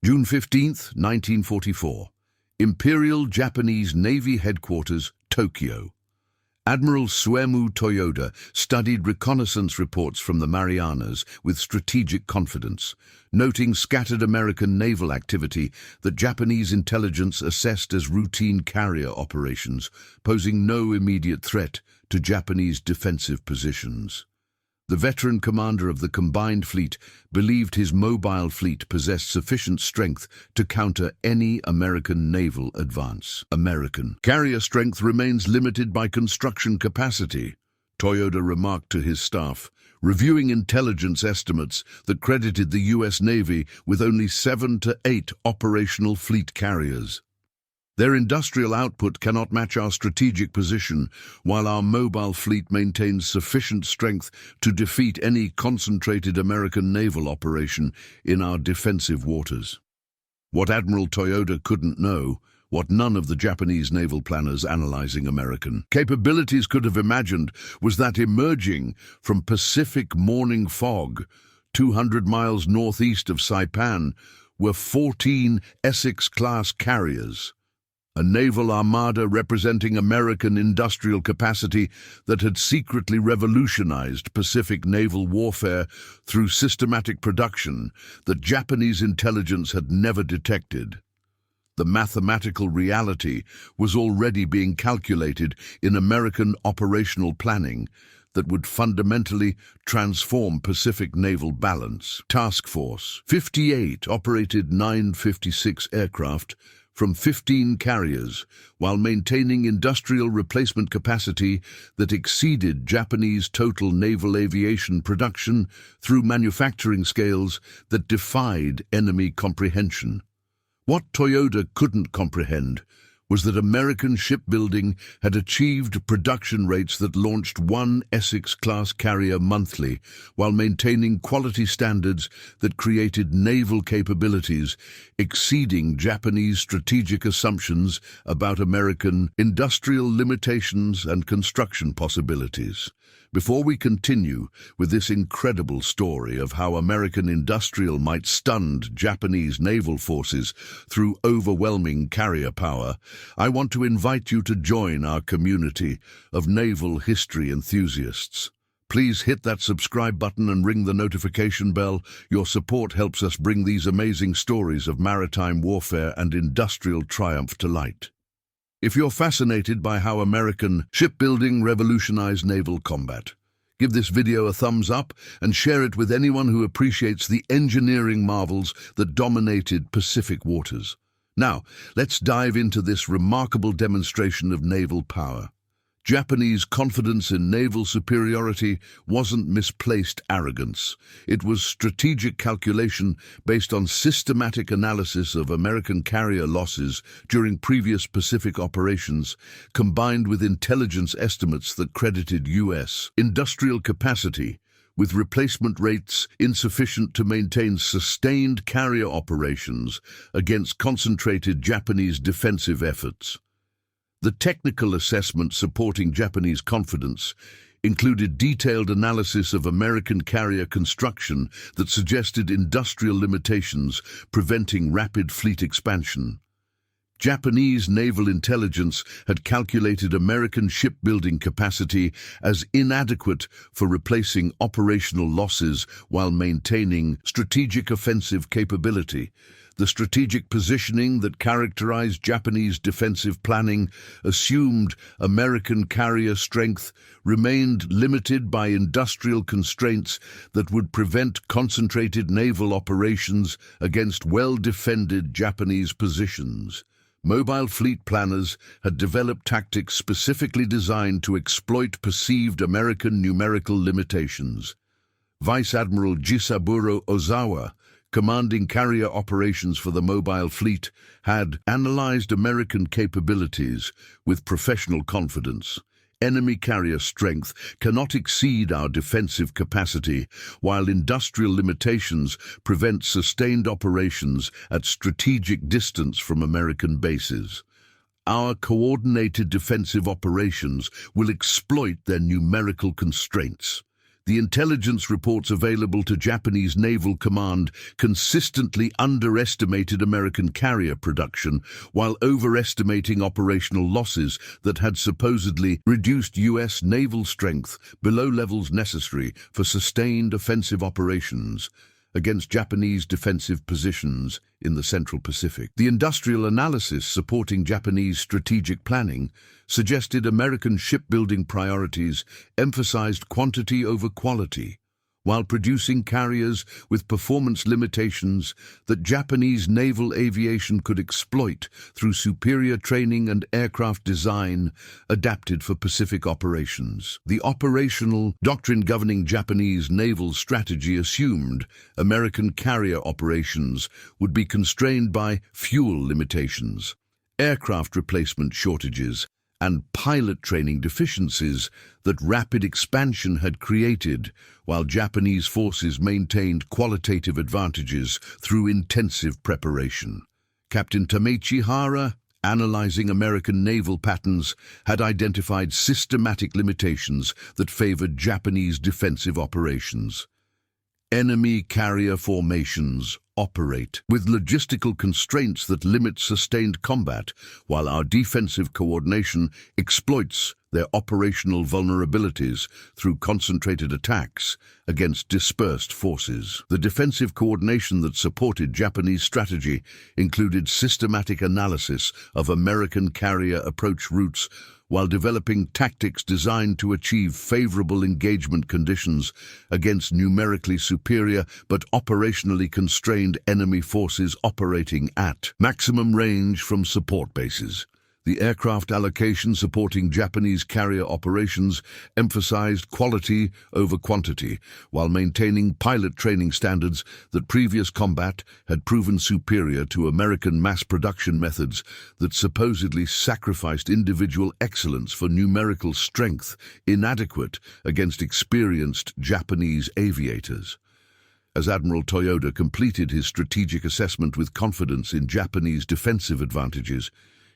June 15, 1944. Imperial Japanese Navy Headquarters, Tokyo. Admiral Suemu Toyoda studied reconnaissance reports from the Marianas with strategic confidence, noting scattered American naval activity that Japanese intelligence assessed as routine carrier operations, posing no immediate threat to Japanese defensive positions. The veteran commander of the combined fleet believed his mobile fleet possessed sufficient strength to counter any American naval advance. American carrier strength remains limited by construction capacity, Toyoda remarked to his staff, reviewing intelligence estimates that credited the U.S. Navy with only 7 to 8 operational fleet carriers. Their industrial output cannot match our strategic position, while our mobile fleet maintains sufficient strength to defeat any concentrated American naval operation in our defensive waters. What Admiral Toyoda couldn't know, what none of the Japanese naval planners analyzing American capabilities could have imagined, was that emerging from Pacific morning fog, 200 miles northeast of Saipan, were 14 Essex-Class carriers, a naval armada representing American industrial capacity that had secretly revolutionized Pacific naval warfare through systematic production that Japanese intelligence had never detected. The mathematical reality was already being calculated in American operational planning that would fundamentally transform Pacific naval balance. Task Force 58 operated 956 aircraft from 15 carriers, while maintaining industrial replacement capacity that exceeded Japanese total naval aviation production through manufacturing scales that defied enemy comprehension. What Toyoda couldn't comprehend was that American shipbuilding had achieved production rates that launched one Essex-Class carrier monthly, while maintaining quality standards that created naval capabilities exceeding Japanese strategic assumptions about American industrial limitations and construction possibilities. Before we continue with this incredible story of how American industrial might stunned Japanese naval forces through overwhelming carrier power, I want to invite you to join our community of naval history enthusiasts. Please hit that subscribe button and ring the notification bell. Your support helps us bring these amazing stories of maritime warfare and industrial triumph to light. If you're fascinated by how American shipbuilding revolutionized naval combat, give this video a thumbs up and share it with anyone who appreciates the engineering marvels that dominated Pacific waters. Now, let's dive into this remarkable demonstration of naval power. Japanese confidence in naval superiority wasn't misplaced arrogance. It was strategic calculation based on systematic analysis of American carrier losses during previous Pacific operations, combined with intelligence estimates that credited U.S. industrial capacity with replacement rates insufficient to maintain sustained carrier operations against concentrated Japanese defensive efforts. The technical assessment supporting Japanese confidence included detailed analysis of American carrier construction that suggested industrial limitations preventing rapid fleet expansion. Japanese naval intelligence had calculated American shipbuilding capacity as inadequate for replacing operational losses while maintaining strategic offensive capability. The strategic positioning that characterized Japanese defensive planning assumed American carrier strength remained limited by industrial constraints that would prevent concentrated naval operations against well-defended Japanese positions. Mobile fleet planners had developed tactics specifically designed to exploit perceived American numerical limitations. Vice Admiral Jisaburo Ozawa, commanding carrier operations for the mobile fleet, had analyzed American capabilities with professional confidence. Enemy carrier strength cannot exceed our defensive capacity, while industrial limitations prevent sustained operations at strategic distance from American bases. Our coordinated defensive operations will exploit their numerical constraints. The intelligence reports available to Japanese Naval Command consistently underestimated American carrier production while overestimating operational losses that had supposedly reduced U.S. naval strength below levels necessary for sustained offensive operations against Japanese defensive positions in the Central Pacific. The industrial analysis supporting Japanese strategic planning suggested American shipbuilding priorities emphasized quantity over quality, while producing carriers with performance limitations that Japanese naval aviation could exploit through superior training and aircraft design adapted for Pacific operations. The operational doctrine governing Japanese naval strategy assumed American carrier operations would be constrained by fuel limitations, aircraft replacement shortages, and pilot training deficiencies that rapid expansion had created, while Japanese forces maintained qualitative advantages through intensive preparation. Captain Tamechi Hara, analyzing American naval patterns, had identified systematic limitations that favored Japanese defensive operations. Enemy carrier formations operate with logistical constraints that limit sustained combat, while our defensive coordination exploits their operational vulnerabilities through concentrated attacks against dispersed forces. The defensive coordination that supported Japanese strategy included systematic analysis of American carrier approach routes while developing tactics designed to achieve favorable engagement conditions against numerically superior but operationally constrained enemy forces operating at maximum range from support bases. The aircraft allocation supporting Japanese carrier operations emphasized quality over quantity, while maintaining pilot training standards that previous combat had proven superior to American mass production methods that supposedly sacrificed individual excellence for numerical strength, inadequate against experienced Japanese aviators. As Admiral Toyoda completed his strategic assessment with confidence in Japanese defensive advantages,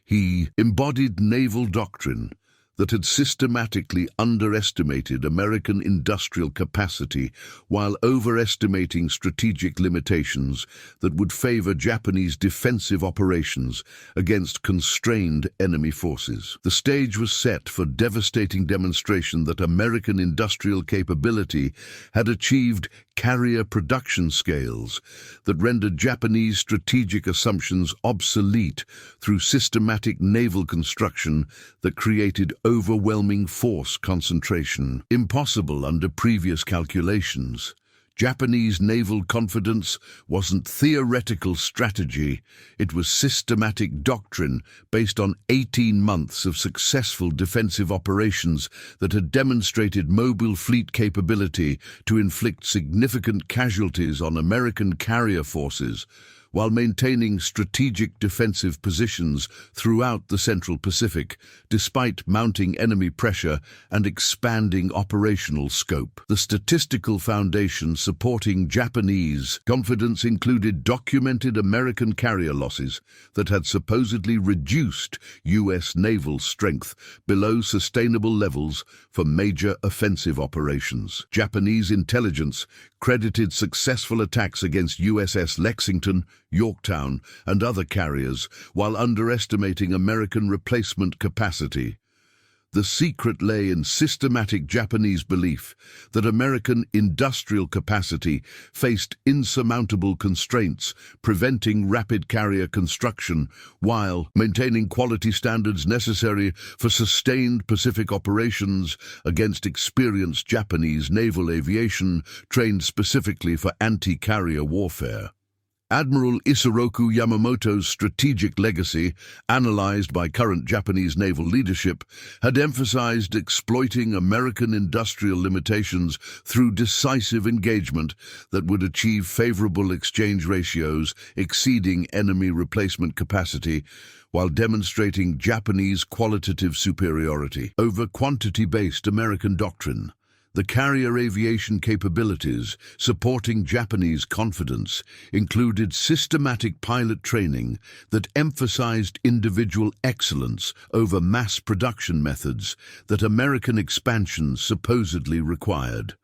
he embodied naval doctrine that had systematically underestimated American industrial capacity while overestimating strategic limitations that would favor Japanese defensive operations against constrained enemy forces. The stage was set for devastating demonstration that American industrial capability had achieved carrier production scales that rendered Japanese strategic assumptions obsolete through systematic naval construction that created overwhelming force concentration, impossible under previous calculations. Japanese naval confidence wasn't theoretical strategy, it was systematic doctrine based on 18 months of successful defensive operations that had demonstrated mobile fleet capability to inflict significant casualties on American carrier forces, while maintaining strategic defensive positions throughout the Central Pacific, despite mounting enemy pressure and expanding operational scope. The statistical foundation supporting Japanese confidence included documented American carrier losses that had supposedly reduced U.S. naval strength below sustainable levels for major offensive operations. Japanese intelligence credited successful attacks against USS Lexington, Yorktown, and other carriers, while underestimating American replacement capacity. The secret lay in systematic Japanese belief that American industrial capacity faced insurmountable constraints, preventing rapid carrier construction, while maintaining quality standards necessary for sustained Pacific operations against experienced Japanese naval aviation trained specifically for anti-carrier warfare. Admiral Isoroku Yamamoto's strategic legacy, analyzed by current Japanese naval leadership, had emphasized exploiting American industrial limitations through decisive engagement that would achieve favorable exchange ratios exceeding enemy replacement capacity, while demonstrating Japanese qualitative superiority over quantity-based American doctrine. The carrier aviation capabilities supporting Japanese confidence included systematic pilot training that emphasized individual excellence over mass production methods that American expansion supposedly required.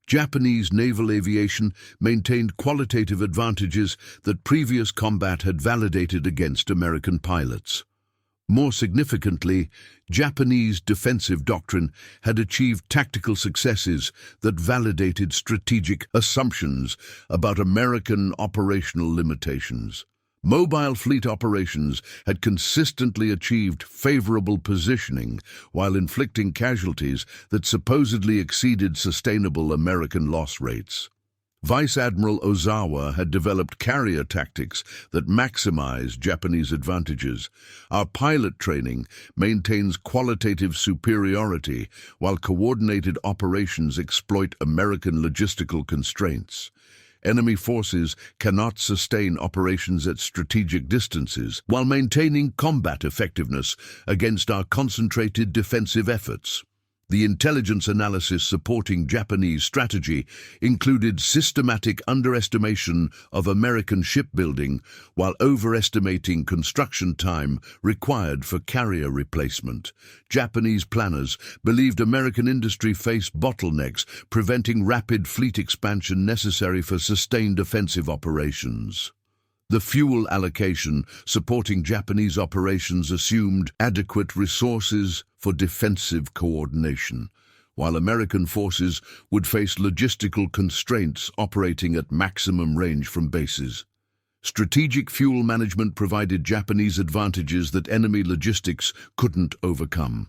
Japanese naval aviation maintained qualitative advantages that previous combat had validated against American pilots. More significantly, Japanese defensive doctrine had achieved tactical successes that validated strategic assumptions about American operational limitations. Mobile fleet operations had consistently achieved favorable positioning while inflicting casualties that supposedly exceeded sustainable American loss rates. Vice Admiral Ozawa had developed carrier tactics that maximized Japanese advantages. Our pilot training maintains qualitative superiority while coordinated operations exploit American logistical constraints. Enemy forces cannot sustain operations at strategic distances while maintaining combat effectiveness against our concentrated defensive efforts. The intelligence analysis supporting Japanese strategy included systematic underestimation of American shipbuilding while overestimating construction time required for carrier replacement. Japanese planners believed American industry faced bottlenecks, preventing rapid fleet expansion necessary for sustained offensive operations. The fuel allocation supporting Japanese operations assumed adequate resources for defensive coordination, while American forces would face logistical constraints operating at maximum range from bases. Strategic fuel management provided Japanese advantages that enemy logistics couldn't overcome.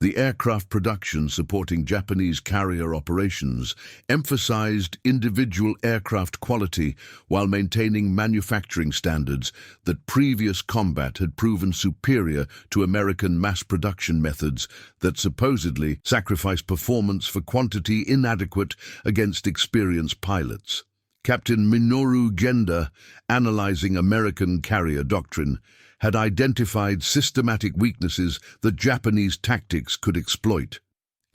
The aircraft production supporting Japanese carrier operations emphasized individual aircraft quality while maintaining manufacturing standards that previous combat had proven superior to American mass production methods that supposedly sacrificed performance for quantity inadequate against experienced pilots. Captain Minoru Genda, analyzing American carrier doctrine, had identified systematic weaknesses that Japanese tactics could exploit.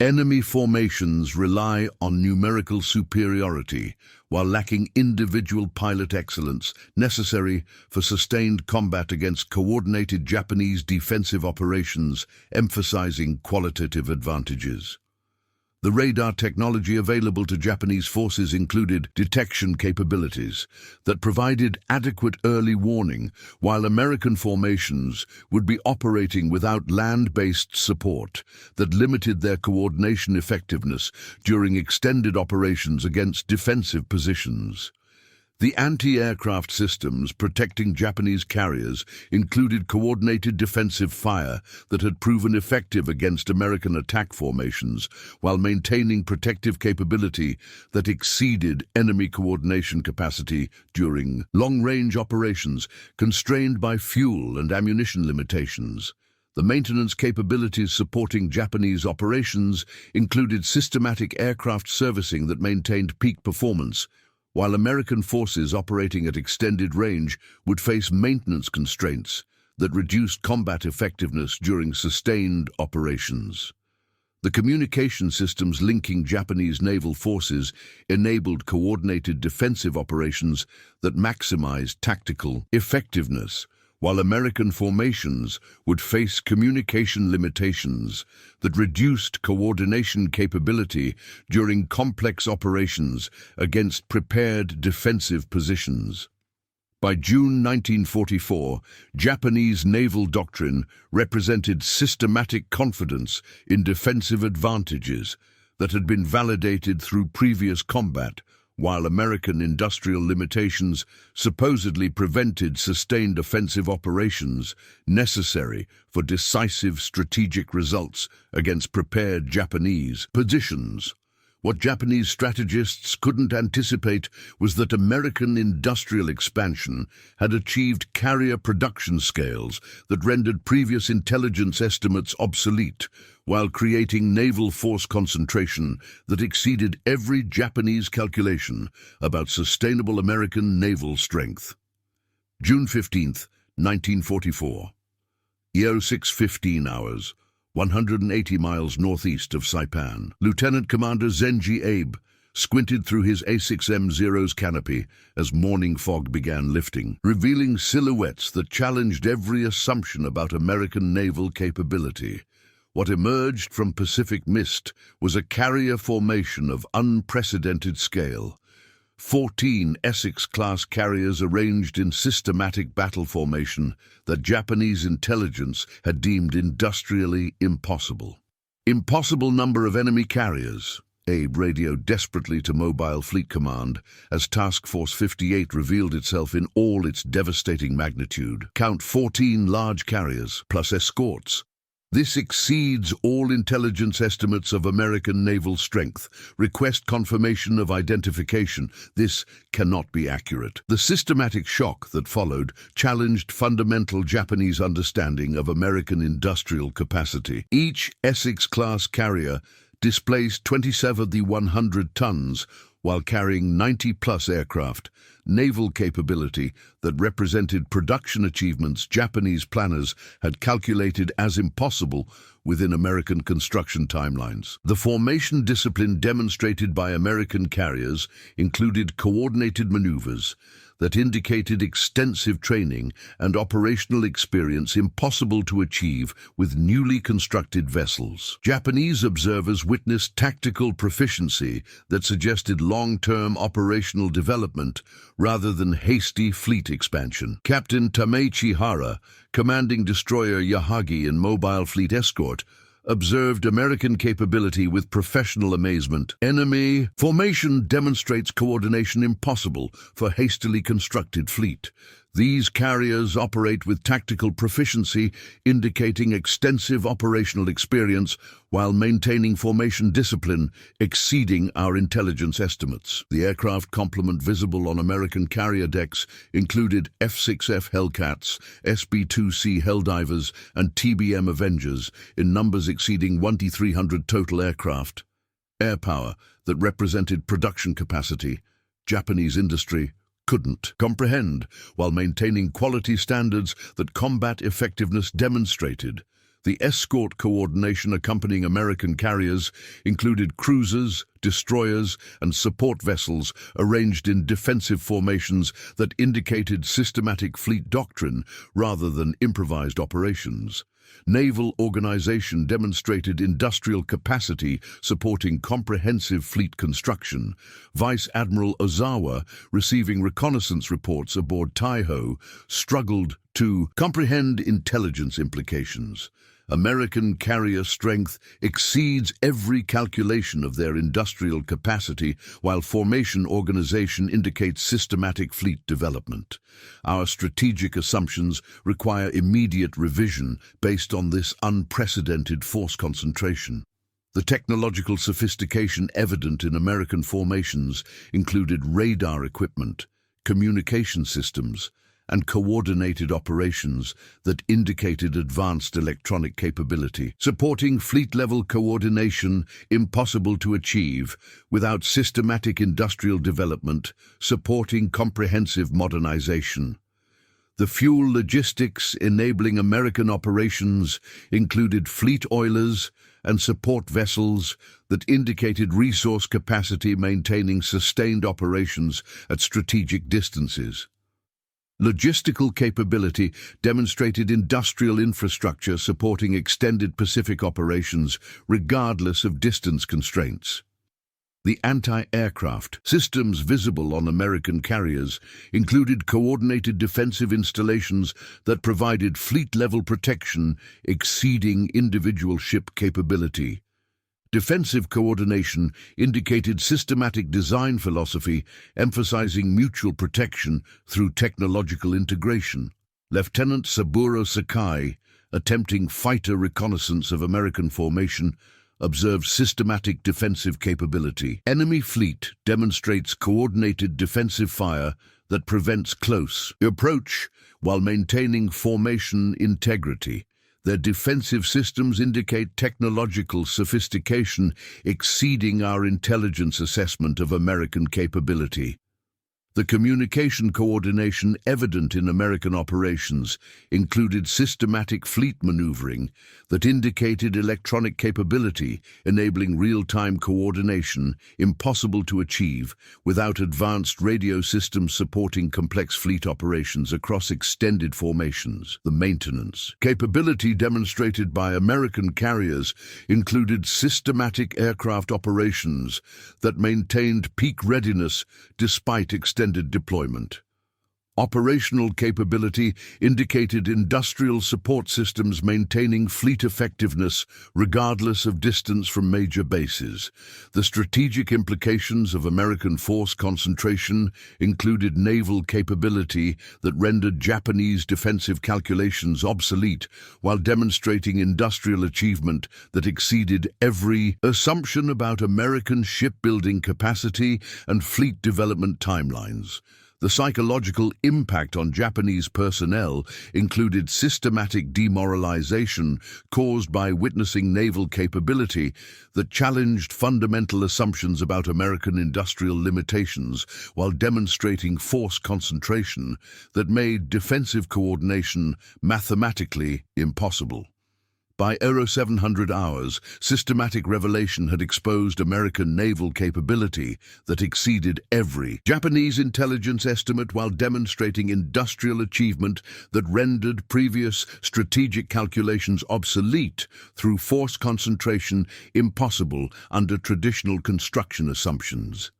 Enemy formations rely on numerical superiority while lacking individual pilot excellence necessary for sustained combat against coordinated Japanese defensive operations, emphasizing qualitative advantages. The radar technology available to Japanese forces included detection capabilities that provided adequate early warning, while American formations would be operating without land-based support that limited their coordination effectiveness during extended operations against defensive positions. The anti-aircraft systems protecting Japanese carriers included coordinated defensive fire that had proven effective against American attack formations while maintaining protective capability that exceeded enemy coordination capacity during long-range operations constrained by fuel and ammunition limitations. The maintenance capabilities supporting Japanese operations included systematic aircraft servicing that maintained peak performance, while American forces operating at extended range would face maintenance constraints that reduced combat effectiveness during sustained operations. The communication systems linking Japanese naval forces enabled coordinated defensive operations that maximized tactical effectiveness, while American formations would face communication limitations that reduced coordination capability during complex operations against prepared defensive positions. By June 1944, Japanese naval doctrine represented systematic confidence in defensive advantages that had been validated through previous combat, while American industrial limitations supposedly prevented sustained offensive operations necessary for decisive strategic results against prepared Japanese positions. What Japanese strategists couldn't anticipate was that American industrial expansion had achieved carrier production scales that rendered previous intelligence estimates obsolete, while creating naval force concentration that exceeded every Japanese calculation about sustainable American naval strength. June 15, 1944. EO 6:15 hours. 180 miles northeast of Saipan. Lieutenant Commander Zenji Abe squinted through his A6M0's canopy as morning fog began lifting, revealing silhouettes that challenged every assumption about American naval capability. What emerged from Pacific Mist was a carrier formation of unprecedented scale. 14 Essex-Class carriers arranged in systematic battle formation that Japanese intelligence had deemed industrially impossible. Impossible number of enemy carriers. Abe radioed desperately to Mobile Fleet Command as Task Force 58 revealed itself in all its devastating magnitude. Count 14 large carriers, plus escorts. This exceeds all intelligence estimates of American naval strength. Request confirmation of identification. This cannot be accurate. The systematic shock that followed challenged fundamental Japanese understanding of American industrial capacity. Each Essex-class carrier displaced 27,100 tons while carrying 90-plus aircraft, naval capability that represented production achievements Japanese planners had calculated as impossible within American construction timelines. The formation discipline demonstrated by American carriers included coordinated maneuvers that indicated extensive training and operational experience impossible to achieve with newly constructed vessels. Japanese observers witnessed tactical proficiency that suggested long-term operational development rather than hasty fleet expansion. Captain Tameichi Hara, commanding destroyer Yahagi in Mobile Fleet Escort, observed American capability with professional amazement. Enemy formation demonstrates coordination impossible for hastily constructed fleet. These carriers operate with tactical proficiency, indicating extensive operational experience while maintaining formation discipline, exceeding our intelligence estimates. The aircraft complement visible on American carrier decks included F-6F Hellcats, SB-2C Helldivers, and TBM Avengers, in numbers exceeding 2,300 total aircraft. Air power that represented production capacity. Japanese industry couldn't comprehend, while maintaining quality standards that combat effectiveness demonstrated. The escort coordination accompanying American carriers included cruisers, destroyers, and support vessels arranged in defensive formations that indicated systematic fleet doctrine rather than improvised operations. Naval organization demonstrated industrial capacity supporting comprehensive fleet construction. Vice Admiral Ozawa, receiving reconnaissance reports aboard Taiho, struggled to comprehend intelligence implications. American carrier strength exceeds every calculation of their industrial capacity, while formation organization indicates systematic fleet development. Our strategic assumptions require immediate revision based on this unprecedented force concentration. The technological sophistication evident in American formations included radar equipment, communication systems, and coordinated operations that indicated advanced electronic capability, supporting fleet-level coordination impossible to achieve without systematic industrial development, supporting comprehensive modernization. The fuel logistics enabling American operations included fleet oilers and support vessels that indicated resource capacity maintaining sustained operations at strategic distances. Logistical capability demonstrated industrial infrastructure supporting extended Pacific operations regardless of distance constraints. The anti-aircraft systems visible on American carriers included coordinated defensive installations that provided fleet-level protection exceeding individual ship capability. Defensive coordination indicated systematic design philosophy, emphasizing mutual protection through technological integration. Lieutenant Saburo Sakai, attempting fighter reconnaissance of American formation, observed systematic defensive capability. Enemy fleet demonstrates coordinated defensive fire that prevents close approach while maintaining formation integrity. Their defensive systems indicate technological sophistication exceeding our intelligence assessment of American capability. The communication coordination evident in American operations included systematic fleet maneuvering that indicated electronic capability, enabling real-time coordination impossible to achieve without advanced radio systems supporting complex fleet operations across extended formations. The maintenance capability demonstrated by American carriers included systematic aircraft operations that maintained peak readiness despite extended deployment. Operational capability indicated industrial support systems maintaining fleet effectiveness regardless of distance from major bases. The strategic implications of American force concentration included naval capability that rendered Japanese defensive calculations obsolete while demonstrating industrial achievement that exceeded every assumption about American shipbuilding capacity and fleet development timelines. The psychological impact on Japanese personnel included systematic demoralization caused by witnessing naval capability that challenged fundamental assumptions about American industrial limitations while demonstrating force concentration that made defensive coordination mathematically impossible. By 0700 hours, systematic revelation had exposed American naval capability that exceeded every Japanese intelligence estimate while demonstrating industrial achievement that rendered previous strategic calculations obsolete through force concentration impossible under traditional construction assumptions.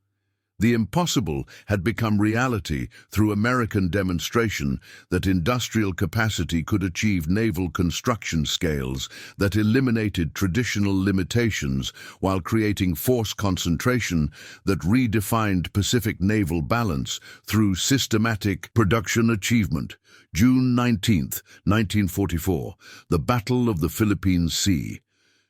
The impossible had become reality through American demonstration that industrial capacity could achieve naval construction scales that eliminated traditional limitations while creating force concentration that redefined Pacific naval balance through systematic production achievement. June 19, 1944, the Battle of the Philippine Sea.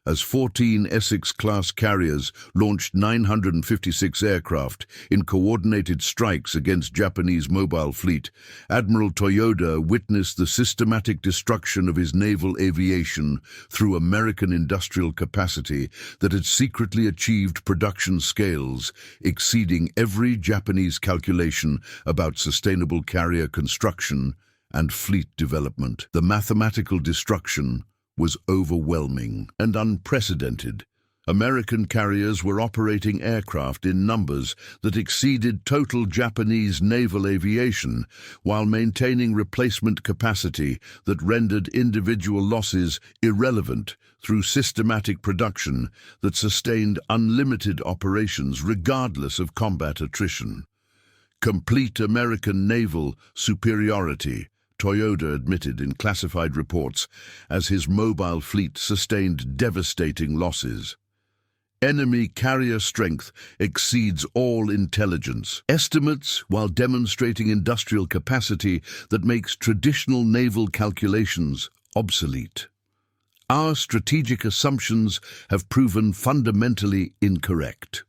As 14 Essex-Class carriers launched 956 aircraft in coordinated strikes against Japanese mobile fleet, Admiral Toyoda witnessed the systematic destruction of his naval aviation through American industrial capacity that had secretly achieved production scales exceeding every Japanese calculation about sustainable carrier construction and fleet development. The mathematical destruction was overwhelming and unprecedented. American carriers were operating aircraft in numbers that exceeded total Japanese naval aviation while maintaining replacement capacity that rendered individual losses irrelevant through systematic production that sustained unlimited operations regardless of combat attrition. Complete American naval superiority, Toyoda admitted in classified reports, as his mobile fleet sustained devastating losses. Enemy carrier strength exceeds all intelligence estimates while demonstrating industrial capacity that makes traditional naval calculations obsolete. Our strategic assumptions have proven fundamentally incorrect.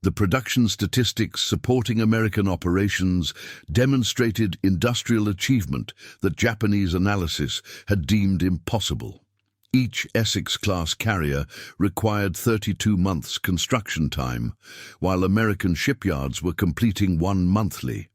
The production statistics supporting American operations demonstrated industrial achievement that Japanese analysis had deemed impossible. Each Essex-Class carrier required 32 months construction time, while American shipyards were completing one monthly.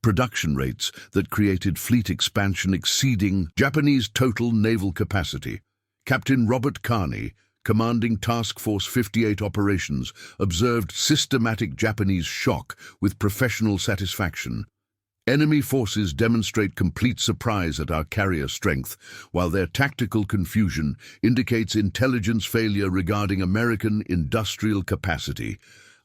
Production rates that created fleet expansion exceeding Japanese total naval capacity. Captain Robert Carney, commanding Task Force 58 operations, observed systematic Japanese shock with professional satisfaction. Enemy forces demonstrate complete surprise at our carrier strength, while their tactical confusion indicates intelligence failure regarding American industrial capacity.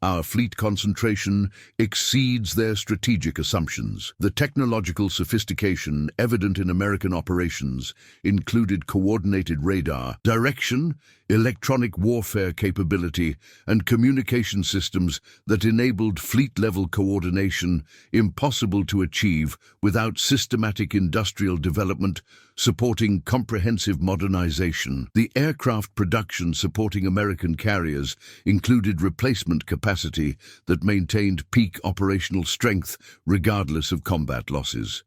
Our fleet concentration exceeds their strategic assumptions. The technological sophistication evident in American operations included coordinated radar, direction, electronic warfare capability, and communication systems that enabled fleet-level coordination impossible to achieve without systematic industrial development supporting comprehensive modernization. The aircraft production supporting American carriers included replacement capacity that maintained peak operational strength regardless of combat losses.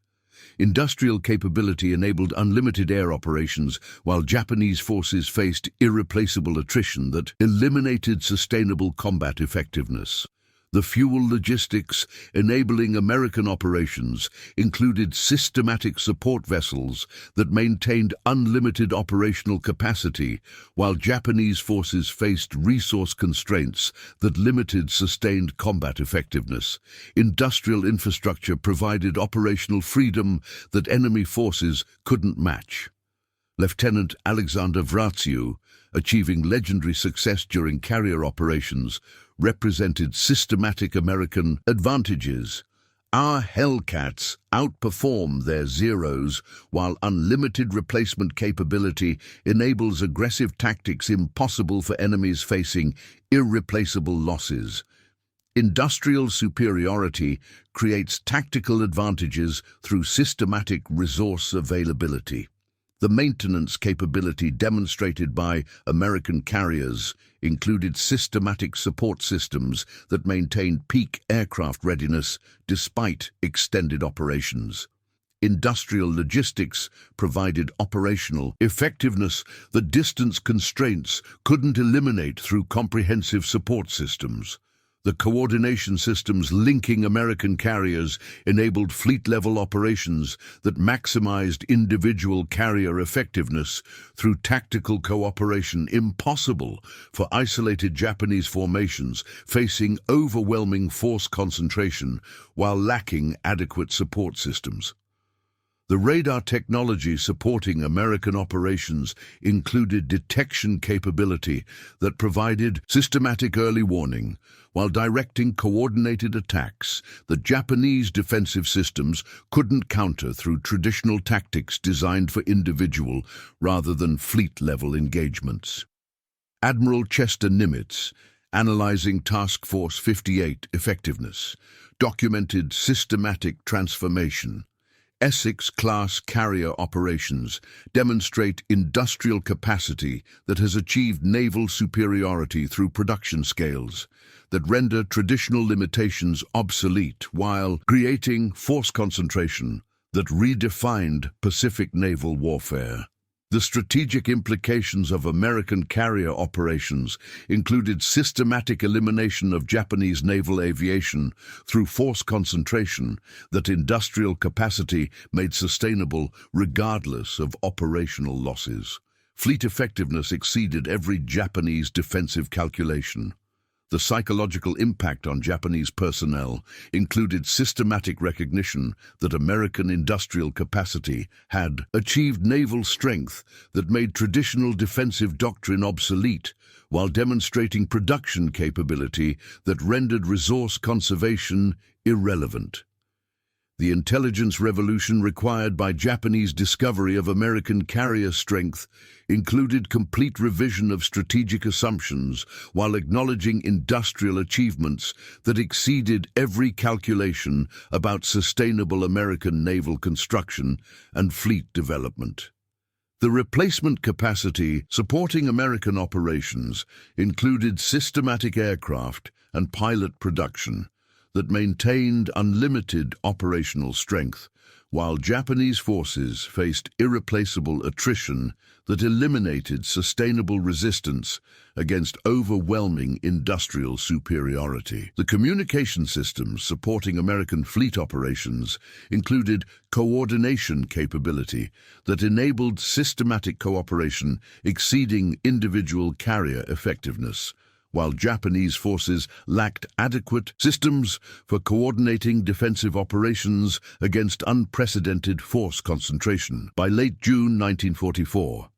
Industrial capability enabled unlimited air operations while Japanese forces faced irreplaceable attrition that eliminated sustainable combat effectiveness. The fuel logistics enabling American operations included systematic support vessels that maintained unlimited operational capacity, while Japanese forces faced resource constraints that limited sustained combat effectiveness. Industrial infrastructure provided operational freedom that enemy forces couldn't match. Lieutenant Alexander Vratziu, achieving legendary success during carrier operations, represented systematic American advantages. Our Hellcats outperform their Zeros, while unlimited replacement capability enables aggressive tactics impossible for enemies facing irreplaceable losses. Industrial superiority creates tactical advantages through systematic resource availability. The maintenance capability demonstrated by American carriers included systematic support systems that maintained peak aircraft readiness despite extended operations. Industrial logistics provided operational effectiveness that distance constraints couldn't eliminate through comprehensive support systems. The coordination systems linking American carriers enabled fleet-level operations that maximized individual carrier effectiveness through tactical cooperation impossible for isolated Japanese formations facing overwhelming force concentration while lacking adequate support systems. The radar technology supporting American operations included detection capability that provided systematic early warning, while directing coordinated attacks that Japanese defensive systems couldn't counter through traditional tactics designed for individual rather than fleet-level engagements. Admiral Chester Nimitz, analyzing Task Force 58 effectiveness, documented systematic transformation. Essex-Class carrier operations demonstrate industrial capacity that has achieved naval superiority through production scales that render traditional limitations obsolete while creating force concentration that redefined Pacific naval warfare. The strategic implications of American carrier operations included systematic elimination of Japanese naval aviation through force concentration that industrial capacity made sustainable regardless of operational losses. Fleet effectiveness exceeded every Japanese defensive calculation. The psychological impact on Japanese personnel included systematic recognition that American industrial capacity had achieved naval strength that made traditional defensive doctrine obsolete, while demonstrating production capability that rendered resource conservation irrelevant. The intelligence revolution required by Japanese discovery of American carrier strength included complete revision of strategic assumptions while acknowledging industrial achievements that exceeded every calculation about sustainable American naval construction and fleet development. The replacement capacity supporting American operations included systematic aircraft and pilot production that maintained unlimited operational strength, while Japanese forces faced irreplaceable attrition that eliminated sustainable resistance against overwhelming industrial superiority. The communication systems supporting American fleet operations included coordination capability that enabled systematic cooperation exceeding individual carrier effectiveness, while Japanese forces lacked adequate systems for coordinating defensive operations against unprecedented force concentration. By late June 1944,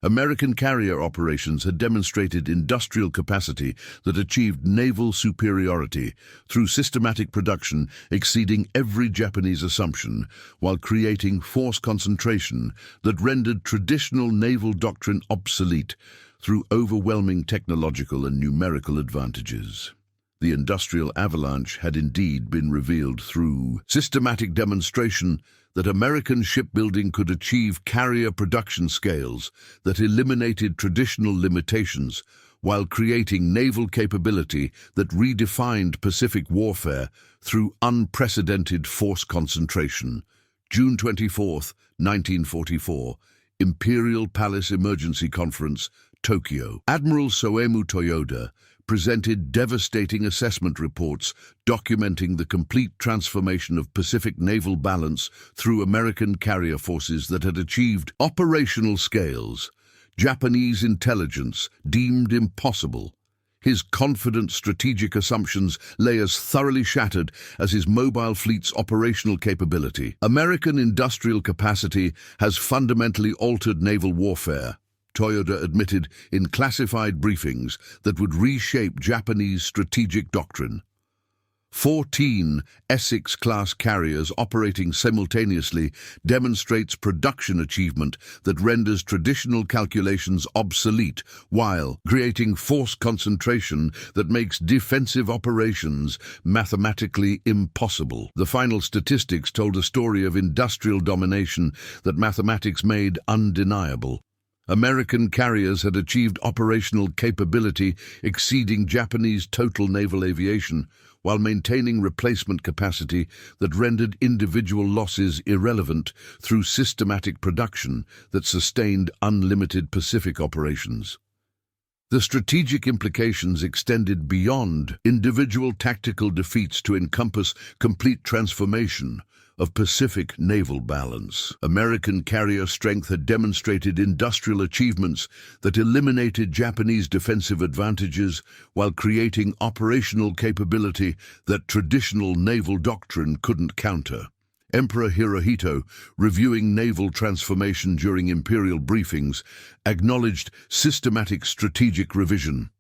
American carrier operations had demonstrated industrial capacity that achieved naval superiority through systematic production exceeding every Japanese assumption, while creating force concentration that rendered traditional naval doctrine obsolete through overwhelming technological and numerical advantages. The industrial avalanche had indeed been revealed through systematic demonstration that American shipbuilding could achieve carrier production scales that eliminated traditional limitations while creating naval capability that redefined Pacific warfare through unprecedented force concentration. June 24, 1944, Imperial Palace Emergency Conference, Tokyo. Admiral Soemu Toyoda, presented devastating assessment reports documenting the complete transformation of Pacific naval balance through American carrier forces that had achieved operational scales Japanese intelligence deemed impossible. His confident strategic assumptions lay as thoroughly shattered as his mobile fleet's operational capability. American industrial capacity has fundamentally altered naval warfare, Toyoda admitted in classified briefings that would reshape Japanese strategic doctrine. 14 Essex-Class carriers operating simultaneously demonstrates production achievement that renders traditional calculations obsolete while creating force concentration that makes defensive operations mathematically impossible. The final statistics told a story of industrial domination that mathematics made undeniable. American carriers had achieved operational capability exceeding Japanese total naval aviation, while maintaining replacement capacity that rendered individual losses irrelevant through systematic production that sustained unlimited Pacific operations. The strategic implications extended beyond individual tactical defeats to encompass complete transformation of Pacific naval balance. American carrier strength had demonstrated industrial achievements that eliminated Japanese defensive advantages while creating operational capability that traditional naval doctrine couldn't counter. Emperor Hirohito, reviewing naval transformation during imperial briefings, acknowledged systematic strategic revision.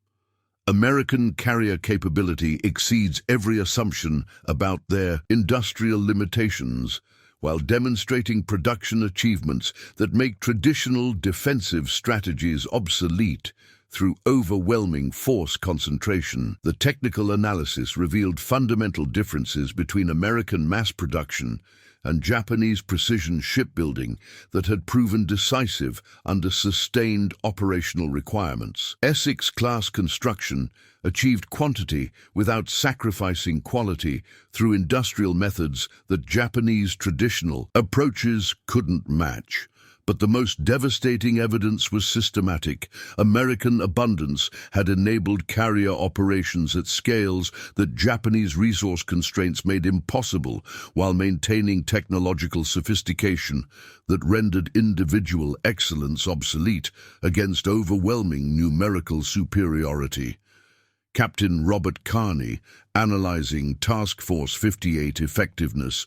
American carrier capability exceeds every assumption about their industrial limitations, while demonstrating production achievements that make traditional defensive strategies obsolete through overwhelming force concentration. The technical analysis revealed fundamental differences between American mass production and Japanese precision shipbuilding that had proven decisive under sustained operational requirements. Essex-class construction achieved quantity without sacrificing quality through industrial methods that Japanese traditional approaches couldn't match. But the most devastating evidence was systematic. American abundance had enabled carrier operations at scales that Japanese resource constraints made impossible, while maintaining technological sophistication that rendered individual excellence obsolete against overwhelming numerical superiority. Captain Robert Carney, analyzing Task Force 58 effectiveness,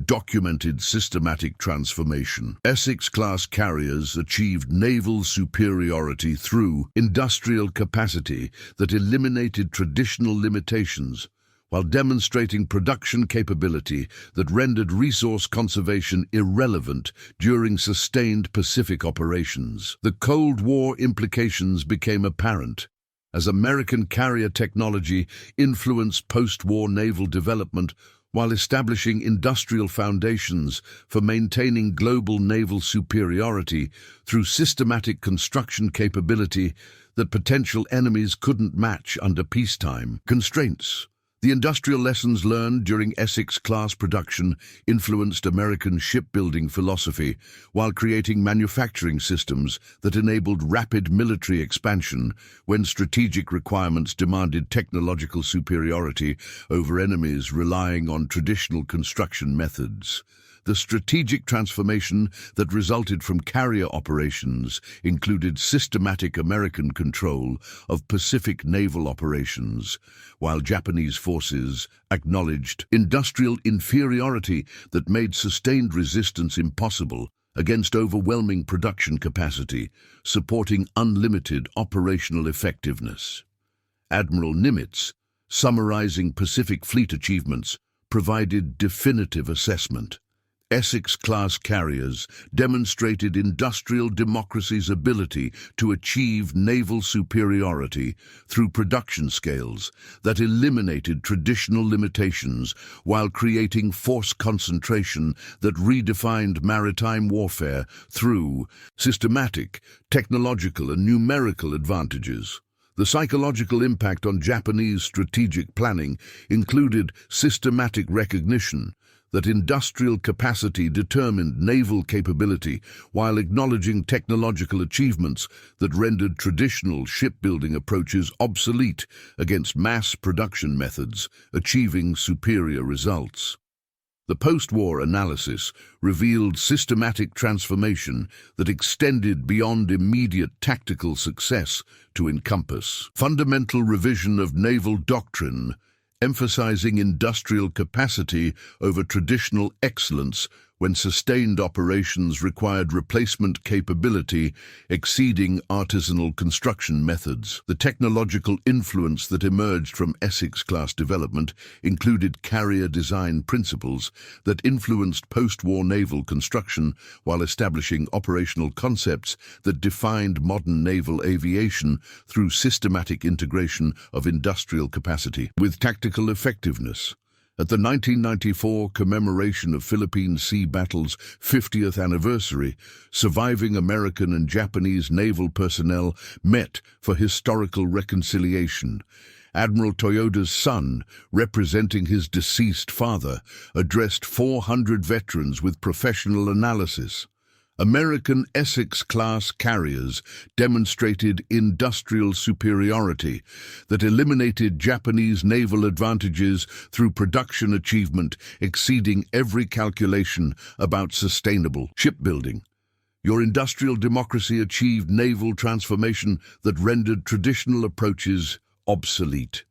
documented systematic transformation. Essex-class carriers achieved naval superiority through industrial capacity that eliminated traditional limitations, while demonstrating production capability that rendered resource conservation irrelevant during sustained Pacific operations. The Cold War implications became apparent as American carrier technology influenced post-war naval development while establishing industrial foundations for maintaining global naval superiority through systematic construction capability that potential enemies couldn't match under peacetime constraints. The industrial lessons learned during Essex-class production influenced American shipbuilding philosophy while creating manufacturing systems that enabled rapid military expansion when strategic requirements demanded technological superiority over enemies relying on traditional construction methods. The strategic transformation that resulted from carrier operations included systematic American control of Pacific naval operations, while Japanese forces acknowledged industrial inferiority that made sustained resistance impossible against overwhelming production capacity, supporting unlimited operational effectiveness. Admiral Nimitz, summarizing Pacific Fleet achievements, provided definitive assessment. Essex-class carriers demonstrated industrial democracy's ability to achieve naval superiority through production scales that eliminated traditional limitations while creating force concentration that redefined maritime warfare through systematic, technological, and numerical advantages. The psychological impact on Japanese strategic planning included systematic recognition that industrial capacity determined naval capability while acknowledging technological achievements that rendered traditional shipbuilding approaches obsolete against mass production methods, achieving superior results. The post-war analysis revealed systematic transformation that extended beyond immediate tactical success to encompass fundamental revision of naval doctrine, emphasizing industrial capacity over traditional excellence when sustained operations required replacement capability exceeding artisanal construction methods. The technological influence that emerged from Essex-Class development included carrier design principles that influenced post-war naval construction while establishing operational concepts that defined modern naval aviation through systematic integration of industrial capacity with tactical effectiveness. At the 1994 commemoration of Philippine Sea Battle's 50th anniversary, surviving American and Japanese naval personnel met for historical reconciliation. Admiral Toyoda's son, representing his deceased father, addressed 400 veterans with professional analysis. American Essex-Class carriers demonstrated industrial superiority that eliminated Japanese naval advantages through production achievement exceeding every calculation about sustainable shipbuilding. Your industrial democracy achieved naval transformation that rendered traditional approaches obsolete.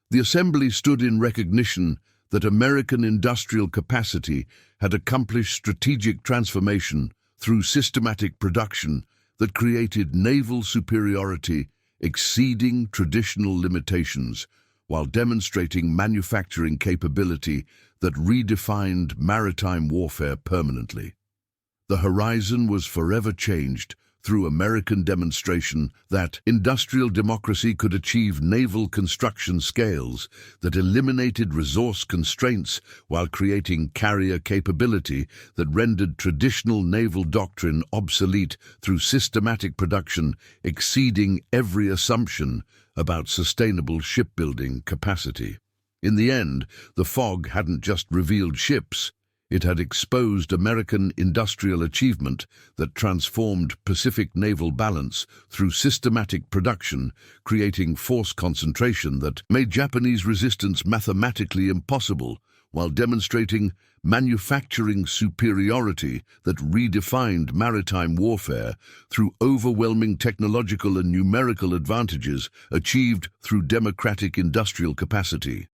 The assembly stood in recognition that American industrial capacity had accomplished strategic transformation through systematic production that created naval superiority exceeding traditional limitations, while demonstrating manufacturing capability that redefined maritime warfare permanently. The horizon was forever changed through American demonstration that industrial democracy could achieve naval construction scales that eliminated resource constraints while creating carrier capability that rendered traditional naval doctrine obsolete through systematic production exceeding every assumption about sustainable shipbuilding capacity. In the end, the fog hadn't just revealed ships, it had exposed American industrial achievement that transformed Pacific naval balance through systematic production, creating force concentration that made Japanese resistance mathematically impossible, while demonstrating manufacturing superiority that redefined maritime warfare through overwhelming technological and numerical advantages achieved through democratic industrial capacity.